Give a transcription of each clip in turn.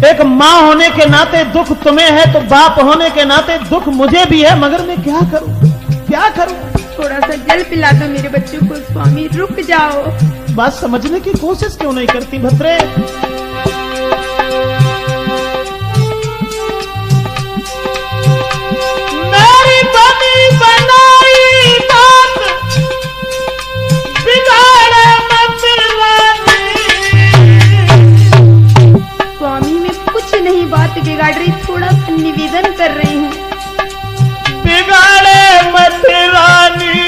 एक माँ होने के नाते दुख तुम्हें है तो बाप होने के नाते दुख मुझे भी है, मगर मैं क्या करूं, क्या करूं? थोड़ा सा जल पिला दो मेरे बच्चों को स्वामी, रुक जाओ। बात समझने की कोशिश क्यों नहीं करती भद्रे? मेरी बनी बनाई बात बिगाड़े मत स्वामी, मैं कुछ नहीं बात बिगाड़ रही, थोड़ा सा निवेदन कर रही हूँ। बिगाड़े मत रानी,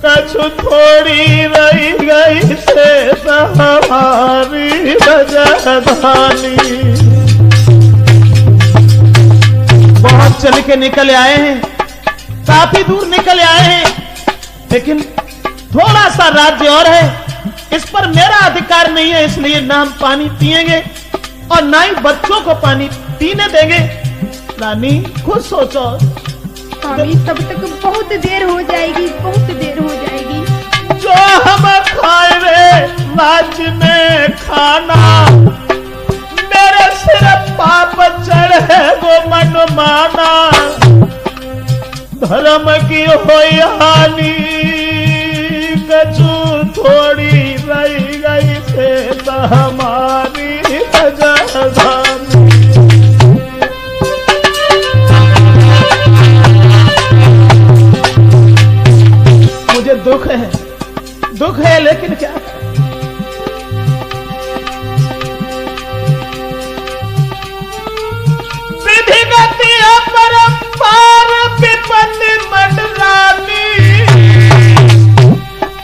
कछु थोड़ी रही गई से हमारी बजधानी। बहुत चल के निकल आए हैं, काफी दूर निकल आए हैं, लेकिन थोड़ा सा राज्य और है, इस पर मेरा अधिकार नहीं है, इसलिए ना हम पानी पिएंगे और ना ही बच्चों को पानी पीने देंगे। रानी खुद सोचो। स्वामी, तब तक बहुत देर हो जाएगी, बहुत देर हो जाएगी। जो हम खाए रे राज्य में खाना, मेरे सिर पाप चढ़े वो मन माना। धर्म की होई हानि, कछु थोड़ी रही गई से हमारी बजधानी। मुझे दुख है लेकिन क्या करें? विधि गति अपरंपार विपत्ति मंडरानी।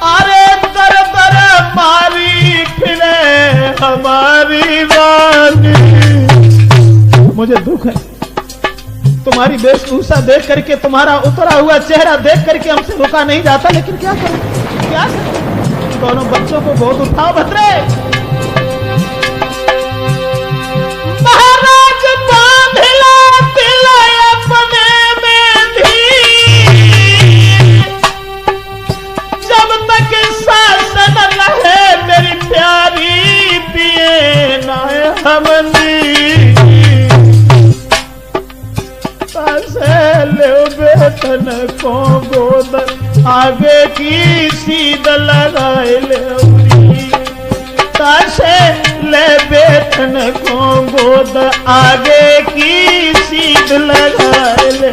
अरे दर दर मारी फिरे हमारी रानी। मुझे दुख है, तुम्हारी वेशभूषा देख करके, तुम्हारा उतरा हुआ चेहरा देख करके हमसे रुका नहीं जाता, लेकिन क्या करूं, क्या करूं? दोनों बच्चों को गोद उठाओ भद्रे। महाराज बांधिला तिला अपने में धीर, जब तक शासन रहे मेरी प्यारी पिए ना हमनी। बेटन को गोद आगे की सीध लगाए ले, ताशे ले बेटन को गोद आगे की सीध लगाए ले।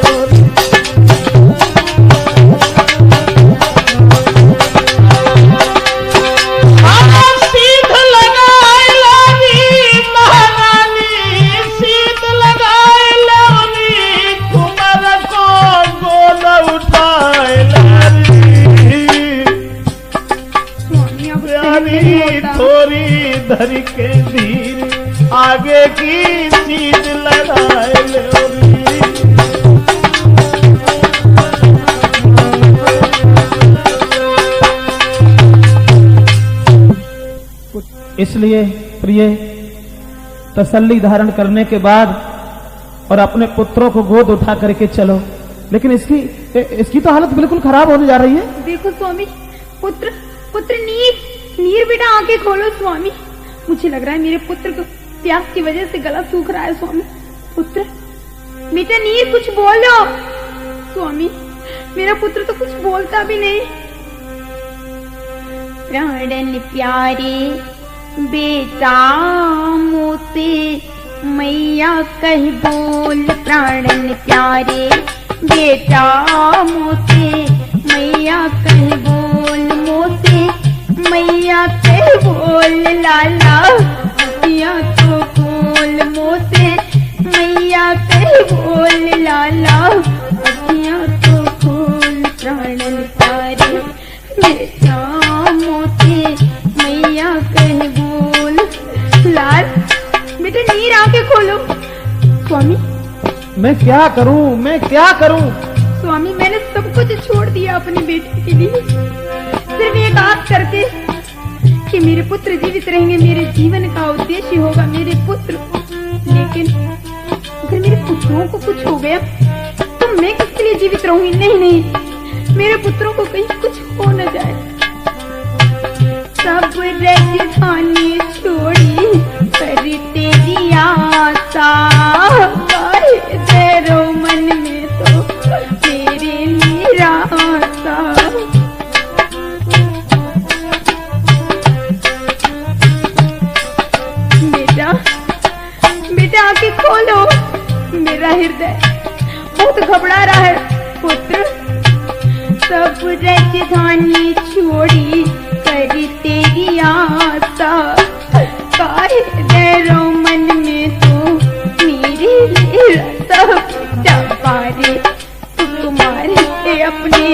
धरी के धीर आगे की चीज लगाए ले। इसलिए प्रिय, तसल्ली धारण करने के बाद और अपने पुत्रों को गोद उठा करके चलो, लेकिन इसकी तो हालत बिल्कुल खराब होने जा रही है। देखो स्वामी, पुत्र नीर बेटा आंखें खोलो स्वामी, मुझे लग रहा है मेरे पुत्र को प्यास की वजह से गला सूख रहा है। स्वामी, पुत्र बेटा नीर कुछ बोलो। स्वामी, मेरा पुत्र तो कुछ बोलता भी नहीं। प्राणन प्यारे बेटा मोसे मैया कह बोल, प्राणन प्यारे बेटा मोसे मैया कह बोल, मोसे मैया कह बोल लाला अखियाँ तो खोल, मोसे मैया कह बोल लाला अखियाँ तो खोल। प्राणन प्यारे बेटा मोसे मैया कह बोल। लाल बेटा नीर आंखें खोलो। स्वामी, मैं क्या करूं, मैं क्या करूं? स्वामी, मैंने सब कुछ छोड़ दिया अपनी बेटी के लिए, सिर्फ एक आस करके कि मेरे पुत्र जीवित रहेंगे, मेरे जीवन का उद्देश्य होगा मेरे पुत्र। लेकिन अगर मेरे पुत्रों को कुछ हो गया तो मैं किसके लिए जीवित रहूंगी? नहीं, मेरे पुत्रों को कहीं कुछ हो न जाए। सब राजधानी खोलो, मेरा हृदय बहुत घबरा रहा है। पुत्र, सब राजधानी छोड़ी करी तेरी आशा, काहे डरो मन में तो मेरे लिए सब पारे। तुम्हारे अपने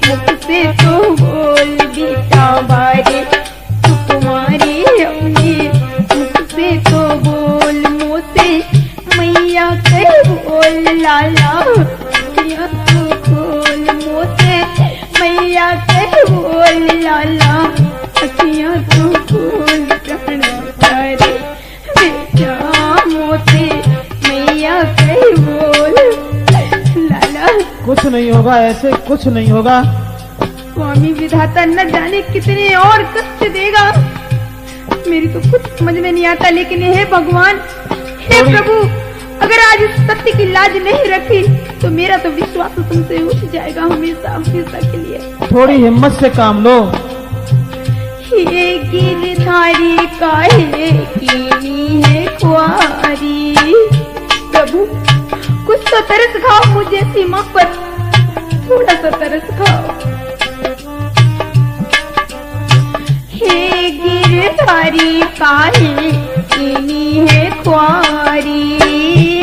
मुख से तो बोल बेटा बारे, तुम्हारे अपने मुख से तो बोल, मुँह से मैया कह बोल लाला, अखियाँ तो खोल, मुँह से मैया कह बोल लाला, अखियाँ तो खोल। प्राण प्यारे बेटा, मुँह से मैया कह बोल लाला। कुछ नहीं होगा, ऐसे कुछ नहीं होगा। स्वामी विधाता न जाने कितने और कष्ट देगा, मेरी तो कुछ समझ में नहीं आता। लेकिन हे भगवान, हे प्रभु, अगर आज इस सत्य की लाज नहीं रखी तो मेरा तो विश्वास तुमसे उठ जाएगा हमेशा हमेशा के लिए। थोड़ी हिम्मत से काम लो। हे गिरधारी काहे कीनी है खुआरी, प्रभु कुछ तो तरस खाओ मुझे सीमा पर, थोड़ा सा तरस खाओ। हे गिरधारी काहे कीनी है खुआरी,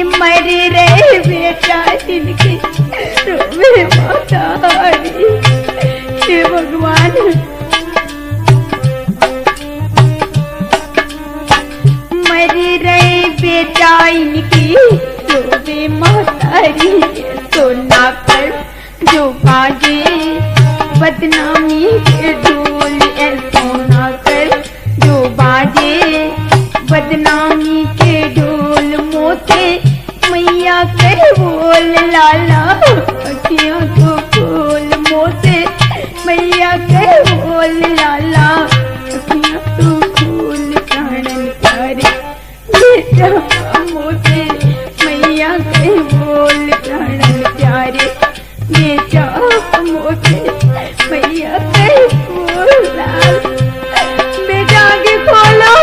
मर रहे बेटा जिनके रोवे मातारी। हे भगवान, मर रहे बेटा इनकी रोवे मातारी, सोना कर जो बाजे बदनामी के ढोल, सोना कर जो बाजे बदनामी के ढोल, मोते मैया कह बोल लाला, अखियाँ तो खोल, मोते मैया कह बोल लाला, अखियाँ तो खोल। प्राणन प्यारे बेटा, मोते मैया कह बोल, प्राणन प्यारे बेटा, मोते मैया कह बोल लाला। बेटा आगे खोलो,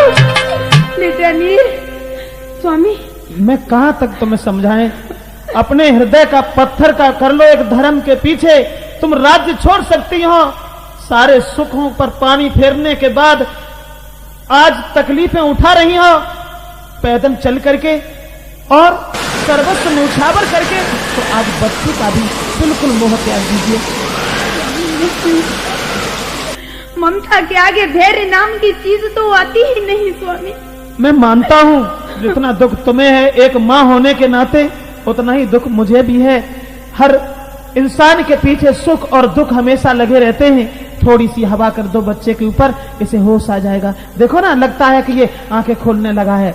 बेटा नीर। स्वामी, मैं कहाँ तक तुम्हें समझाएं? अपने हृदय का पत्थर का कर लो एक धर्म के पीछे। तुम राज्य छोड़ सकती हो, सारे सुखों पर पानी फेरने के बाद आज तकलीफें उठा रही हो पैदल चल करके और सर्वस्व न्यौछावर करके, तो आज बच्चे का भी बिल्कुल मोह त्याग दीजिए। ममता के आगे धैर्य नाम की चीज तो आती ही नहीं स्वामी। मैं मानता हूँ जितना दुख तुम्हें है एक माँ होने के नाते, उतना ही दुख मुझे भी है। हर इंसान के पीछे सुख और दुख हमेशा लगे रहते हैं। थोड़ी सी हवा कर दो बच्चे के ऊपर, इसे होश आ जाएगा। देखो ना, लगता है कि ये आंखें खोलने लगा है।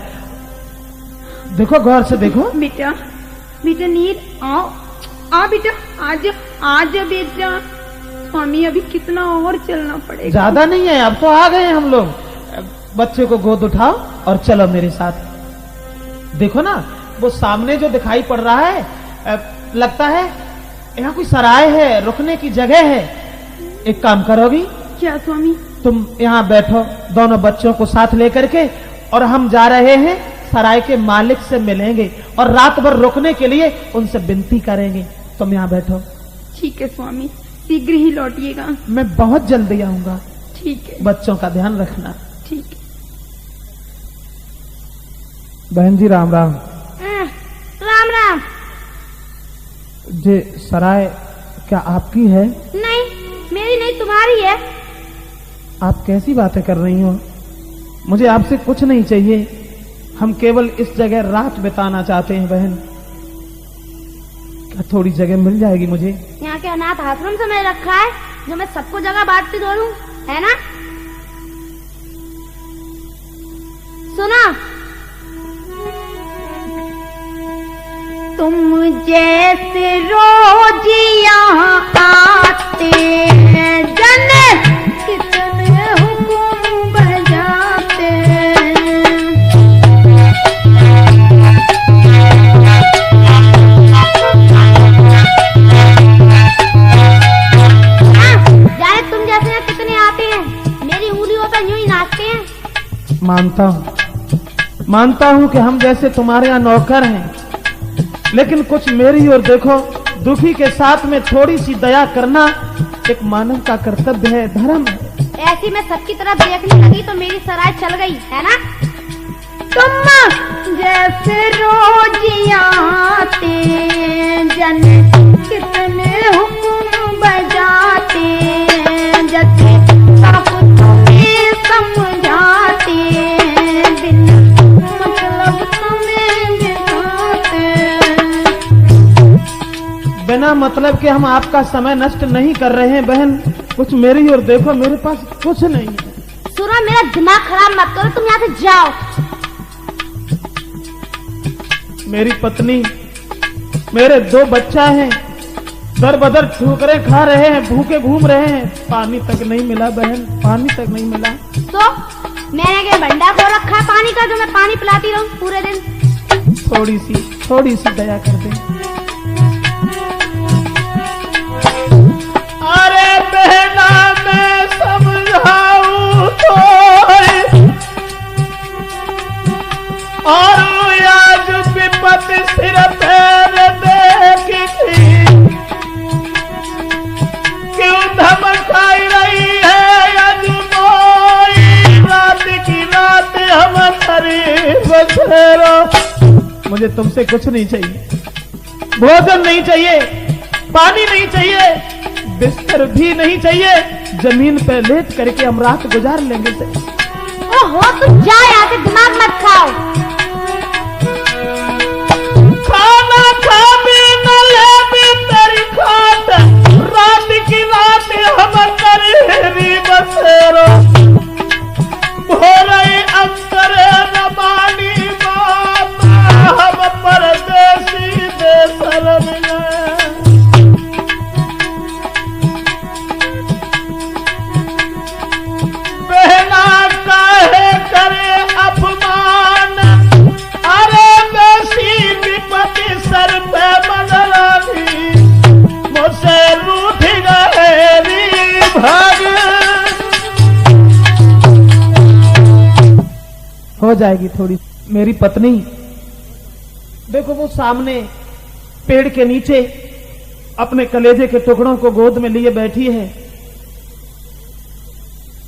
देखो, गौर से देखो। बेटा, बेटा नीर, आओ आ बेटा, आज आज बेटा। स्वामी, अभी कितना और चलना पड़ेगा? ज्यादा नहीं है, अब तो आ गए हम लोग। बच्चे को गोद उठाओ और चलो मेरे साथ। देखो ना, वो सामने जो दिखाई पड़ रहा है, लगता है यहाँ कोई सराय है, रुकने की जगह है। एक काम करोगी? क्या स्वामी? तुम यहाँ बैठो दोनों बच्चों को साथ लेकर के, और हम जा रहे हैं सराय के मालिक से मिलेंगे और रात भर रुकने के लिए उनसे विनती करेंगे। तुम यहाँ बैठो। ठीक है स्वामी, शीघ्र ही लौटिएगा। मैं बहुत जल्दी आऊंगा। ठीक है। बच्चों का ध्यान रखना। ठीक है। बहन जी, राम राम। राम राम। जे सराय क्या आपकी है? नहीं, मेरी नहीं, तुम्हारी है। आप कैसी बातें कर रही हो? मुझे आपसे कुछ नहीं चाहिए, हम केवल इस जगह रात बिताना चाहते हैं। बहन, क्या थोड़ी जगह मिल जाएगी मुझे? यहाँ के अनाथ आश्रम से मैं रखा है, जो मैं सबको जगह बांटती दौड़ूं, है ना? सुना, तुम जैसे रोज यहाँ आते हैं जन, कितने हुक्म बजाते हैं। जाने तुम जैसे यहाँ कितने आते हैं, मेरी उंगलियों पर यूं ही नाचते हैं। मानता हूँ, मानता हूं कि हम जैसे तुम्हारे यहाँ नौकर हैं, लेकिन कुछ मेरी ओर देखो। दुखी के साथ में थोड़ी सी दया करना एक मानव का कर्तव्य है, धर्म है। ऐसी मैं सबकी तरफ देखने लगी तो मेरी सराय चल गई है ना। तुम जैसे रोज आते जन कितने हुक्म बजाते, जैसे सब तुम्हें समझाते, बिन मतलब तुम्हें बिठाते। बिना मतलब के हम आपका समय नष्ट नहीं कर रहे हैं बहन। कुछ मेरी ओर देखो, मेरे पास कुछ नहीं है। सुनो, मेरा दिमाग खराब मत करो, तुम यहाँ से जाओ। मेरी पत्नी, मेरे 2 बच्चा हैं, दर बदर ठोकरें खा रहे हैं, भूखे घूम रहे हैं, पानी तक नहीं मिला बहन, पानी तक नहीं मिला। तो मैंने क्या भंडार खो रखा है पानी का जो मैं पानी पिलाती रहूं पूरे दिन? थोड़ी सी दया कर दे। अरे बहना मैं समझाऊं तो और आज विपत सिर पैर देखी थी, क्यों धमकाई रही है अजमोई, रात की रात हम बसेरो। मुझे तुमसे कुछ नहीं चाहिए, भोजन नहीं चाहिए, पानी नहीं चाहिए, बिस्तर भी नहीं चाहिए, जमीन पे लेट करके हम रात गुजार लेंगे से। ओहो, तुम जा यहाँ से, दिमाग मत खाओ। खाना खा भी न ले भी तेरी खाट, रात की रात हम तेरी बसेरो, हो रही अंतर न मानी बात, हम परदेसी देशर में। बहना काहे करे अपमान, अरे बेसी विपत्ति सर पे बदलानी, मुझसे रूठ गए री भाग। हो जाएगी थोड़ी। मेरी पत्नी देखो, वो सामने पेड़ के नीचे अपने कलेजे के टुकड़ों को गोद में लिए बैठी है।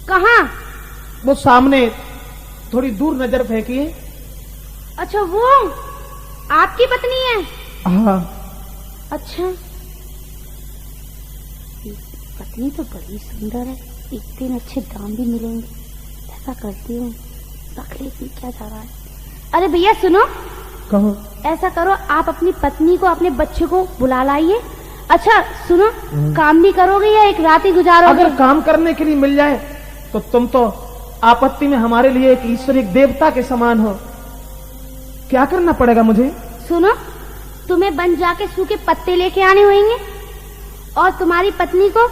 कहाँ? वो सामने थोड़ी दूर नजर फेंकिए। अच्छा, वो आपकी पत्नी है? हाँ। अच्छा, पत्नी तो बड़ी सुंदर है, एक दिन अच्छे दाम भी मिलेंगे। ऐसा करती हूँ, रख लेती, क्या जा रहा है। अरे भैया सुनो, कहो। ऐसा करो, आप अपनी पत्नी को अपने बच्चे को बुला लाइए। अच्छा सुनो, काम भी करोगे या एक रात ही गुजारोगे? अगर काम करने के लिए मिल जाए तो तुम तो आपत्ति में हमारे लिए एक ईश्वर, एक देवता के समान हो। क्या करना पड़ेगा मुझे? सुनो, तुम्हें बन जाके सूखे पत्ते लेके आने होंगे, और तुम्हारी पत्नी को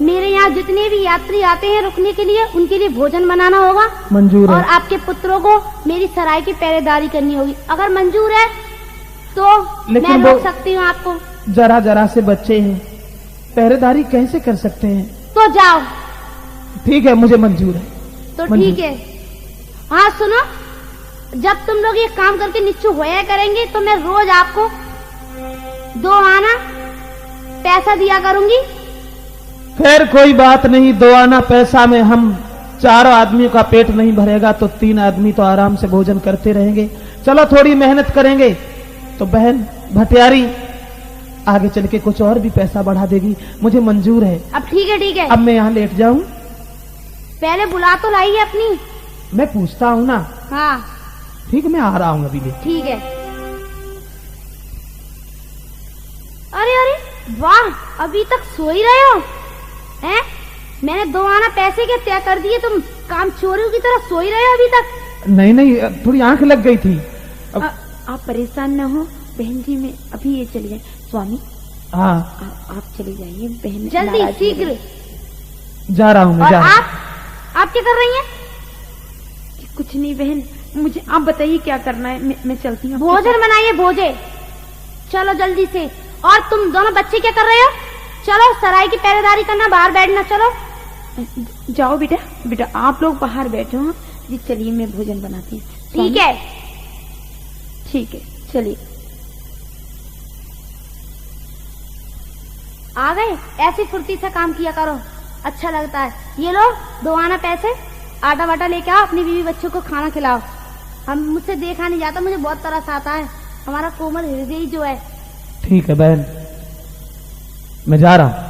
मेरे यहाँ जितने भी यात्री आते हैं रुकने के लिए, उनके लिए भोजन बनाना होगा। मंजूर है। और आपके पुत्रों को मेरी सराय की पहरेदारी करनी होगी। अगर मंजूर है तो मैं रोक सकती हूँ आपको। जरा से बच्चे हैं, पहरेदारी कैसे कर सकते हैं? तो जाओ। ठीक है, मुझे मंजूर है। तो ठीक है। हाँ सुनो, जब तुम लोग ये काम करके निश्चय होया करेंगे तो मैं रोज आपको 2 आना पैसा दिया करूंगी। खैर कोई बात नहीं, 2 आना पैसा में हम 4 आदमियों का पेट नहीं भरेगा तो 3 आदमी तो आराम से भोजन करते रहेंगे। चलो थोड़ी मेहनत करेंगे तो बहन भटियारी आगे चल के कुछ और भी पैसा बढ़ा देगी, मुझे मंजूर है। अब ठीक है, ठीक है। अब मैं यहाँ लेट जाऊं? पहले बुला तो लाइए अपनी। मैं पूछता हूँ ना। हाँ ठीक, मैं आ रहा हूँ अभी ले। ठीक है। अरे अरे वाह, अभी तक सो ही रहे हो हैं? मैंने 2 आना पैसे के तय कर दिए, तुम काम चोरों की तरह सो ही रहे हो अभी तक? नहीं, थोड़ी आंख लग गई थी। आप परेशान न हो बहन जी, मैं अभी ये चली जाए। स्वामी हाँ, आप चली जाइए, बहन जल्दी शीघ्र। जा रहा हूँ मैं। और आप क्या कर रही हैं? कुछ नहीं बहन, मुझे आप बताइए क्या करना है, मैं चलती हूँ। भोजन बनाइए, भोजे। चलो जल्दी से। और तुम दोनों बच्चे क्या कर रहे हो? चलो सराय की पहरेदारी करना, बाहर बैठना। चलो जाओ बेटा, आप लोग बाहर बैठो। जी चलिए, मैं भोजन बनाती हूँ। ठीक है। ठीक है, चलिए। आ गए, ऐसी फुर्ती से काम किया करो, अच्छा लगता है। ये लो 2 आना पैसे, आटा वाटा लेके आओ, अपनी बीवी बच्चों को खाना खिलाओ। हम मुझसे देखा नहीं जाता, मुझे बहुत तरस आता है, हमारा कोमल हृदय जो है। ठीक है बहन, मैं जा रहा हूं।